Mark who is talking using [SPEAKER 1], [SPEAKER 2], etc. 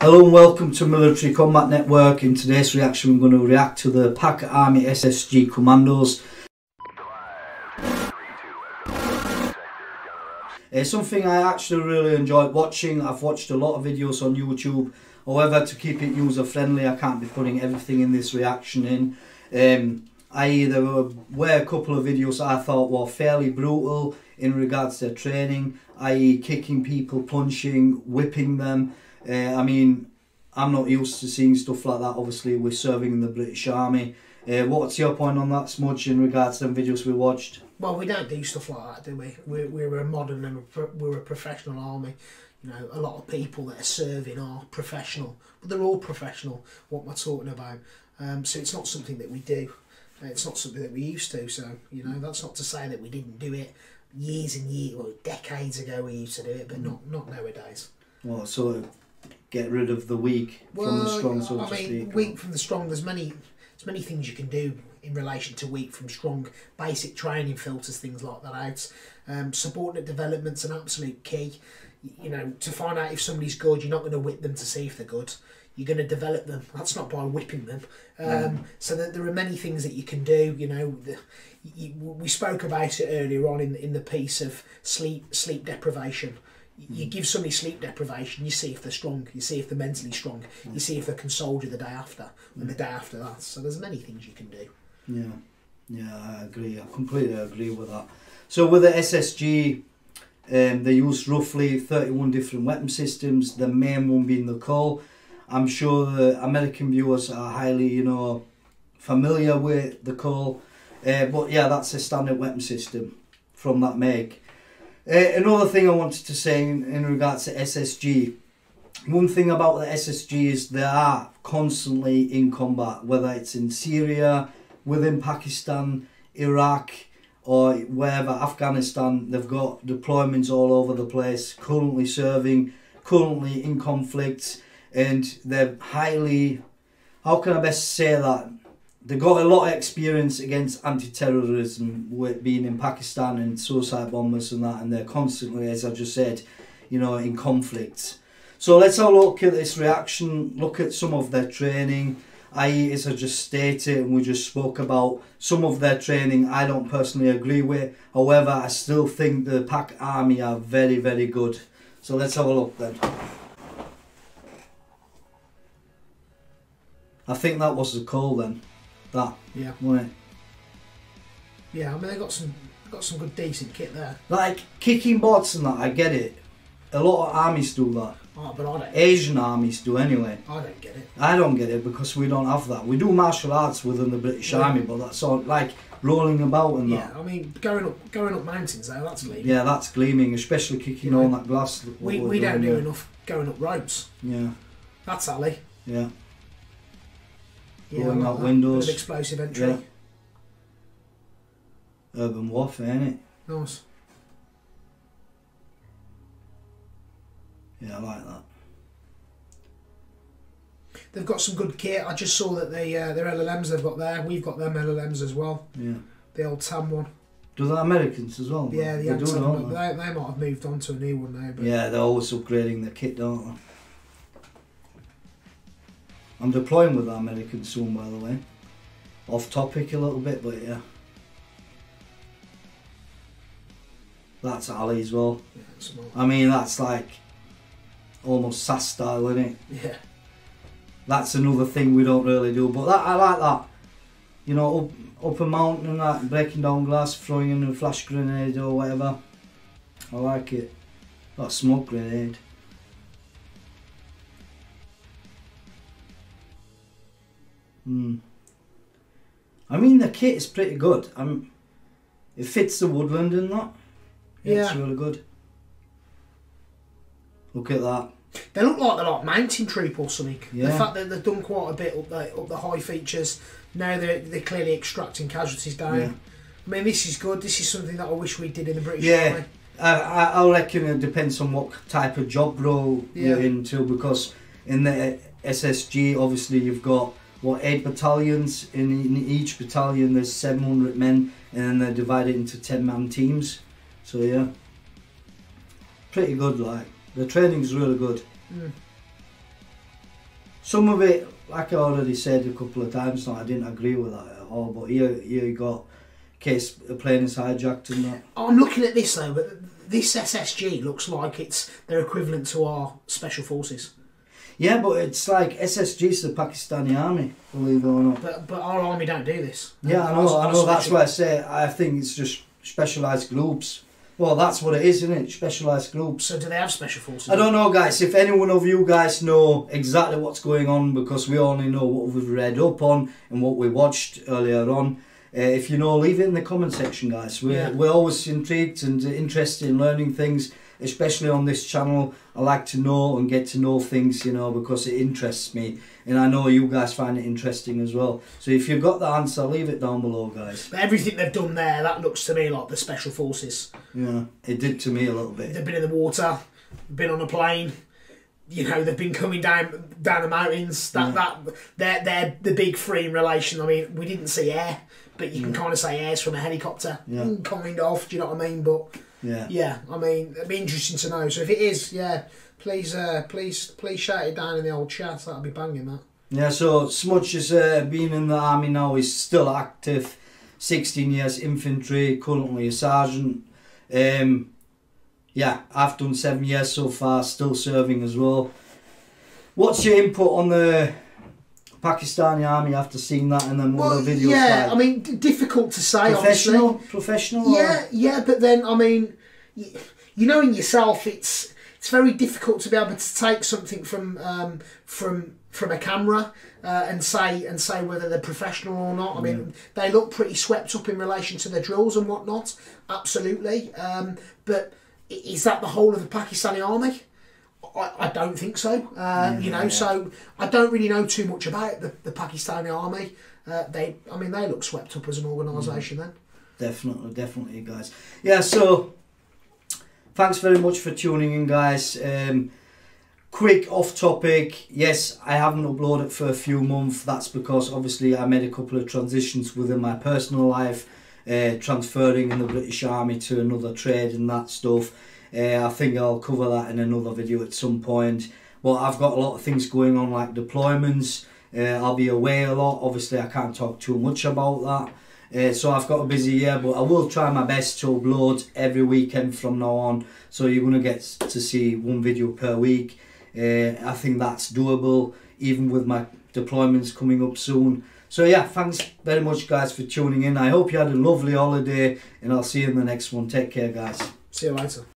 [SPEAKER 1] Hello and welcome to Military Combat Network. In today's reaction we're going to react to the Pak Army SSG Commandos. It's something I actually really enjoyed watching. I've watched a lot of videos on YouTube. However, to keep it user friendly, I can't be putting everything in this reaction in. There were a couple of videos I thought were fairly brutal in regards to training, i.e. kicking people, punching, whipping them. I mean, I'm not used to seeing stuff like that. Obviously, we're serving in the British Army. What's your point on that, Smudge, in regards to the videos we watched?
[SPEAKER 2] Well, we don't do stuff like that, do we? We're a modern and we're a professional army. You know, a lot of people that are serving are professional, but they're all professional. What we're talking about, so it's not something that we do. It's not something that we used to. So you know, that's not to say that we didn't do it years and years, or decades ago. We used to do it, but not nowadays.
[SPEAKER 1] Well, sort of get rid of the weak from the strong, so to speak. I mean,
[SPEAKER 2] weak from the strong. There's many things you can do in relation to weak from strong. Basic training filters things like that out. Subordinate development's an absolute key. You know, to find out if somebody's good, you're not going to whip them to see if they're good. You're going to develop them. That's not by whipping them. So that there are many things that you can do. You know, we spoke about it earlier on in the piece of sleep deprivation. You give somebody sleep deprivation, you see if they're strong, you see if they're mentally strong, you see if they can soldier the day after and the day after that. So there's many things you can do.
[SPEAKER 1] Yeah, I agree. I completely agree with that. So with the SSG, they use roughly 31 different weapon systems, the main one being the Cole. I'm sure the American viewers are highly, you know, familiar with the Cole. But yeah, that's a standard weapon system from that make. Another thing I wanted to say in regards to SSG, one thing about the SSG is they are constantly in combat, whether it's in Syria, within Pakistan, Iraq, or wherever, Afghanistan. They've got deployments all over the place, currently serving, currently in conflicts, and they're highly, how can I best say that? They've got a lot of experience against anti-terrorism, with being in Pakistan and suicide bombers and that, and they're constantly, as I just said, you know, in conflicts. So let's have a look at this reaction, look at some of their training, i.e. as I just stated and we just spoke about, some of their training I don't personally agree with. However, I still think the Pak Army are very, very good. So let's have a look then. I think that was the call then. That,
[SPEAKER 2] yeah,
[SPEAKER 1] wasn't it?
[SPEAKER 2] Yeah, I mean they got some good decent kit there.
[SPEAKER 1] Like kicking bots and that, I get it. A lot of armies do that.
[SPEAKER 2] Oh, but I don't.
[SPEAKER 1] Asian armies do anyway.
[SPEAKER 2] I don't get it.
[SPEAKER 1] I don't get it because we don't have that. We do martial arts within the British Army, but that's all like rolling about and that.
[SPEAKER 2] Yeah, I mean going up mountains though, that's gleaming.
[SPEAKER 1] Yeah, that's gleaming, especially kicking on that glass.
[SPEAKER 2] We don't do enough going up ropes.
[SPEAKER 1] Yeah.
[SPEAKER 2] That's Ali.
[SPEAKER 1] Yeah.
[SPEAKER 2] Yeah,
[SPEAKER 1] blowing out windows.
[SPEAKER 2] Bit of explosive entry.
[SPEAKER 1] Yeah. Urban warfare, innit?
[SPEAKER 2] Nice.
[SPEAKER 1] Yeah, I like that.
[SPEAKER 2] They've got some good kit. I just saw that their LLMs they've got there. We've got them LLMs as well.
[SPEAKER 1] Yeah.
[SPEAKER 2] The old TAM one.
[SPEAKER 1] Do the Americans as well?
[SPEAKER 2] Yeah,
[SPEAKER 1] they do, don't
[SPEAKER 2] they might have moved on to a new one now. But
[SPEAKER 1] yeah, they're always upgrading their kit, don't they? I'm deploying with the Americans soon, by the way. Off topic a little bit, but yeah. That's Ali as well.
[SPEAKER 2] Yeah, smart.
[SPEAKER 1] I mean, that's like almost SAS style, isn't it?
[SPEAKER 2] Yeah.
[SPEAKER 1] That's another thing we don't really do, but that, I like that. You know, up a mountain and that, breaking down glass, throwing in a flash grenade or whatever. I like it. That smoke grenade. I mean, the kit is pretty good. It fits the woodland and that. Yeah, it's really good. Look at that.
[SPEAKER 2] They look like they're like mountain troop or something.
[SPEAKER 1] Yeah.
[SPEAKER 2] The fact that they've done quite a bit up the high features. Now they're clearly extracting casualties down.
[SPEAKER 1] Yeah.
[SPEAKER 2] I mean, this is good. This is something that I wish we did in the British
[SPEAKER 1] Army.
[SPEAKER 2] Yeah,
[SPEAKER 1] I reckon it depends on what type of job role you're into, because in the SSG, obviously you've got, what, 8 battalions. In each battalion there's 700 men, and then they're divided into 10-man teams. So yeah, pretty good. Like, the training's really good. some of it, like I already said a couple of times now, I didn't agree with that at all. But here you got case a plane is hijacked and that.
[SPEAKER 2] I'm looking at this though, but this SSG looks like it's their equivalent to our special forces.
[SPEAKER 1] Yeah, but it's like SSG's the Pakistani army, believe it or not.
[SPEAKER 2] But our army don't do this.
[SPEAKER 1] Yeah, I know. That's why I say I think it's just specialised groups. Well, that's what it is, isn't it? Specialised groups.
[SPEAKER 2] So do they have special forces?
[SPEAKER 1] I don't know, guys. If any one of you guys know exactly what's going on, because we only know what we've read up on and what we watched earlier on. If you know, leave it in the comment section, guys. We're always intrigued and interested in learning things, especially on this channel. I like to know and get to know things, you know, because it interests me. And I know you guys find it interesting as well. So if you've got the answer, leave it down below, guys.
[SPEAKER 2] But everything they've done there, that looks to me like the special forces.
[SPEAKER 1] Yeah, it did to me a little bit.
[SPEAKER 2] They've been in the water, been on a plane. You know, they've been coming down the mountains. They're the big three in relation. I mean, we didn't see air, but you can kind of say air's from a helicopter.
[SPEAKER 1] Yeah.
[SPEAKER 2] Kind of, do you know what I mean? But yeah, I mean, it'd be interesting to know. So if it is, please shout it down in the old chat. That'll be banging, that. Yeah,
[SPEAKER 1] so Smudge is being in the army now. He's still active, 16 years infantry, currently a sergeant. Yeah, I've done 7 years so far, still serving as well. What's your input on the Pakistani army after seeing that and then what the videos
[SPEAKER 2] yeah,
[SPEAKER 1] like?
[SPEAKER 2] I mean, difficult to say,
[SPEAKER 1] Professional?
[SPEAKER 2] Yeah, but then, I mean, you know in yourself, it's very difficult to be able to take something from a camera and say whether they're professional or not. I mean, they look pretty swept up in relation to their drills and whatnot, absolutely. But is that the whole of the Pakistani army? I don't think so. You know, so I don't really know too much about the Pakistani army. They look swept up as an organisation then.
[SPEAKER 1] Definitely, guys. Yeah, so thanks very much for tuning in, guys. Quick off topic. Yes, I haven't uploaded for a few months. That's because obviously I made a couple of transitions within my personal life, transferring in the British Army to another trade and that stuff. I think I'll cover that in another video at some point. But I've got a lot of things going on, like deployments. I'll be away a lot. Obviously, I can't talk too much about that. So I've got a busy year, but I will try my best to upload every weekend from now on. So you're going to get to see one video per week. I think that's doable, even with my deployments coming up soon. So yeah, thanks very much, guys, for tuning in. I hope you had a lovely holiday, and I'll see you in the next one. Take care, guys.
[SPEAKER 2] See you later.